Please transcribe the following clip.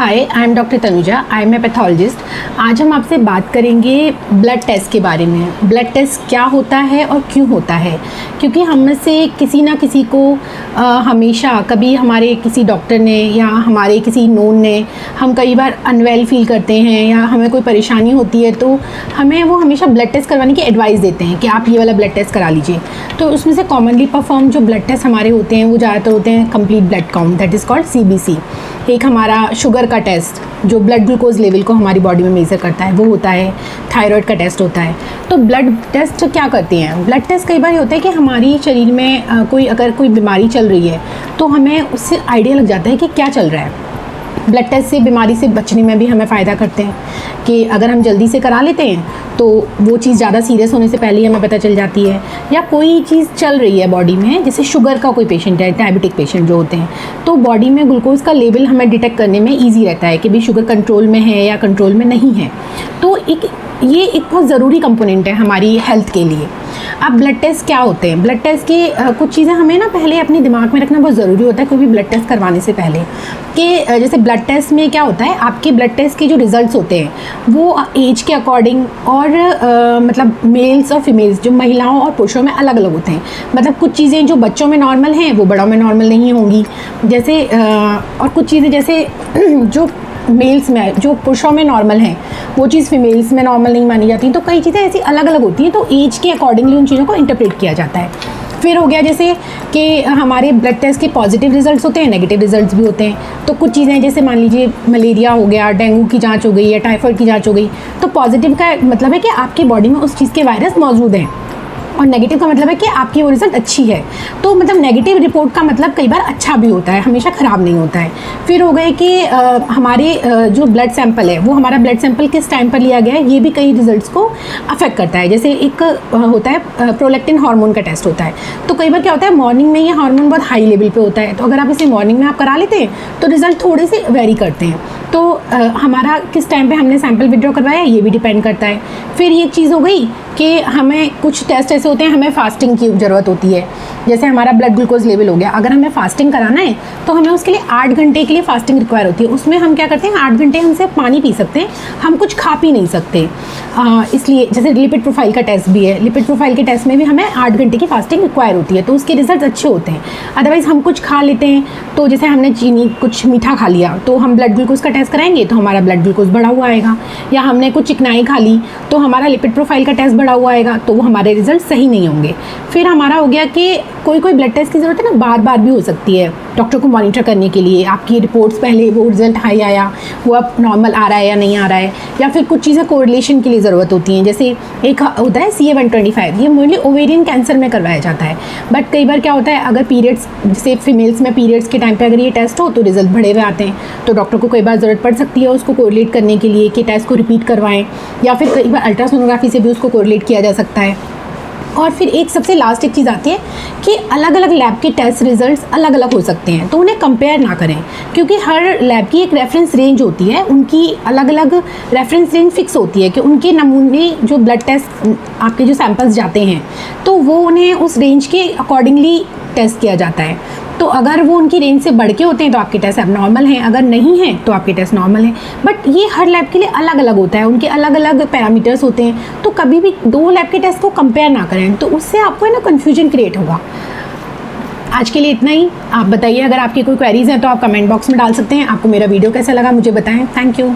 Hi, I am doctor Tanuja, I am a pathologist. आज हम आपसे बात करेंगे ब्लड टेस्ट के बारे में। ब्लड टेस्ट क्या होता है और क्यों होता है, क्योंकि हम में से किसी ना किसी को हमेशा कभी हमारे किसी डॉक्टर ने या हमारे किसी नोन ने हम कई बार अनवेल फील करते हैं या हमें कोई परेशानी होती है तो हमें वो हमेशा ब्लड टेस्ट करवाने की एडवाइस देते हैं कि आप ये वाला ब्लड टेस्ट करा लीजिए। तो उसमें से कॉमनली परफॉर्म जो ब्लड टेस्ट हमारे होते हैं वो ज़्यादातर होते हैं complete blood count, that is called CBC। एक हमारा शुगर का टेस्ट जो ब्लड ग्लूकोज लेवल को हमारी बॉडी में मेज़र करता है वो होता है। थायराइड का टेस्ट होता है। तो ब्लड टेस्ट क्या करते हैं? ब्लड टेस्ट कई बार होता है कि हमारी शरीर में अगर कोई बीमारी चल रही है तो हमें उससे आइडिया लग जाता है कि क्या चल रहा है। ब्लड टेस्ट से बीमारी से बचने में भी हमें फ़ायदा करते हैं कि अगर हम जल्दी से करा लेते हैं तो वो चीज़ ज़्यादा सीरियस होने से पहले ही हमें पता चल जाती है। या कोई चीज़ चल रही है बॉडी में, जैसे शुगर का कोई पेशेंट है, डायबिटिक पेशेंट जो होते हैं, तो बॉडी में ग्लूकोज का लेवल हमें डिटेक्ट करने में ईजी रहता है कि भाई शुगर कंट्रोल में है या कंट्रोल में नहीं है। तो ये एक बहुत ज़रूरी कंपोनेंट है हमारी हेल्थ के लिए। अब ब्लड टेस्ट क्या होते हैं? ब्लड टेस्ट की कुछ चीज़ें हमें ना पहले अपने दिमाग में रखना बहुत ज़रूरी होता है कोई भी ब्लड टेस्ट करवाने से पहले, कि जैसे ब्लड टेस्ट में क्या होता है, आपके ब्लड टेस्ट के जो रिज़ल्ट्स होते हैं वो एज के अकॉर्डिंग और मतलब मेल्स और फीमेल्स, जो महिलाओं और पुरुषों में अलग अलग होते हैं। मतलब कुछ चीज़ें जो बच्चों में नॉर्मल हैं वो बड़ों में नॉर्मल नहीं होंगी, जैसे और कुछ चीज़ें जैसे जो मेल्स में, जो पुरुषों में नॉर्मल हैं वो चीज़ फीमेल्स में नॉर्मल नहीं मानी जाती। तो कई चीज़ें ऐसी अलग अलग होती हैं, तो एज के अकॉर्डिंगली उन चीज़ों को इंटरप्रेट किया जाता है। फिर हो गया जैसे कि हमारे ब्लड टेस्ट के पॉजिटिव रिजल्ट्स होते हैं, नेगेटिव रिजल्ट्स भी होते हैं। तो कुछ चीज़ें जैसे मान लीजिए मलेरिया हो गया, डेंगू की जांच हो गई या टाइफाइड की जांच हो गई, तो पॉजिटिव का मतलब है कि आपकी बॉडी में उस चीज़ के वायरस मौजूद हैं, और नेगेटिव का मतलब है कि आपकी वो रिज़ल्ट अच्छी है। तो मतलब नेगेटिव रिपोर्ट का मतलब कई बार अच्छा भी होता है, हमेशा ख़राब नहीं होता है। फिर हो गए कि हमारे जो ब्लड सैंपल है वो हमारा ब्लड सैंपल किस टाइम पर लिया गया है, ये भी कई रिजल्ट्स को अफेक्ट करता है। जैसे एक होता है प्रोलैक्टिन हार्मोन का टेस्ट होता है, तो कई बार क्या होता है मॉर्निंग में ये हार्मोन बहुत हाई लेवल पे होता है, तो अगर आप इसे मॉर्निंग में आप करा लेते हैं तो रिज़ल्ट थोड़े से वेरी करते हैं। तो हमारा किस टाइम पे हमने सैंपल विड्रॉ करवाया ये भी डिपेंड करता है। फिर ये चीज़ हो गई कि हमें कुछ टेस्ट ऐसे होते हैं हमें फास्टिंग की ज़रूरत होती है। जैसे हमारा ब्लड ग्लूकोज लेवल हो गया, अगर हमें फास्टिंग कराना है तो हमें उसके लिए 8 घंटे के लिए फास्टिंग रिक्वायर होती है। उसमें हम क्या करते हैं, 8 घंटे हम सिर्फ पानी पी सकते हैं, हम कुछ खा पी नहीं सकते। इसलिए जैसे लिपिड प्रोफाइल का टेस्ट भी है, लिपिड प्रोफाइल के टेस्ट में भी हमें 8 घंटे की फास्टिंग रिक्वायर होती है, तो उसके रिजल्ट अच्छे होते हैं। अदरवाइज़ हम कुछ खा लेते हैं, तो जैसे हमने चीनी कुछ मीठा खा लिया तो हम ब्लड ग्लूकोज का टेस्ट कराएंगे तो हमारा ब्लड ग्लूकोज बढ़ा हुआ आएगा, या हमने कुछ चिकनाई खा ली तो हमारा लिपिड प्रोफाइल का टेस्ट बढ़ा हुआ आएगा, तो वो हमारे रिजल्ट सही नहीं होंगे। फिर हमारा हो गया कि कोई ब्लड टेस्ट की ज़रूरत है ना, बार बार भी हो सकती है डॉक्टर को मॉनिटर करने के लिए। आपकी रिपोर्ट्स पहले वो रिजल्ट हाई आया, वो अब नॉर्मल आ रहा है या नहीं आ रहा है, या फिर कुछ चीज़ें कोरिलेशन के लिए ज़रूरत होती हैं। जैसे एक होता है CA-125, ये मोस्टली ओवेरियन कैंसर में करवाया जाता है। बट कई बार क्या होता है, अगर पीरियड्स, जैसे फीमेल्स में पीरियड्स के टाइम पे अगर ये टेस्ट हो तो रिजल्ट बढ़े हुए आते हैं, तो डॉक्टर को कई बार ज़रूरत पड़ सकती है उसको कोरिलेट करने के लिए कि टेस्ट को रिपीट करवाएं, या फिर कई बार अल्ट्रासोनोग्राफी से भी उसको कोरिलेट किया जा सकता है। और फिर एक सबसे लास्ट एक चीज़ आती है कि अलग अलग लैब के टेस्ट रिजल्ट्स अलग अलग हो सकते हैं, तो उन्हें कंपेयर ना करें, क्योंकि हर लैब की एक रेफरेंस रेंज होती है, उनकी अलग अलग रेफरेंस रेंज फिक्स होती है कि उनके नमूने जो ब्लड टेस्ट आपके जो सैंपल्स जाते हैं तो वो उन्हें उस रेंज के अकॉर्डिंगली टेस्ट किया जाता है। तो अगर वो उनकी रेंज से बढ़ के होते हैं तो आपके टेस्ट अब नॉर्मल हैं, अगर नहीं हैं तो आपके टेस्ट नॉर्मल हैं। बट ये हर लैब के लिए अलग अलग होता है, उनके अलग अलग पैरामीटर्स होते हैं, तो कभी भी 2 लैब के टेस्ट को कंपेयर ना करें, तो उससे आपको है ना कन्फ्यूजन क्रिएट होगा। आज के लिए इतना ही। आप बताइए, अगर आपकी कोई क्वेरीज हैं तो आप कमेंट बॉक्स में डाल सकते हैं। आपको मेरा वीडियो कैसा लगा मुझे बताएं। Thank you.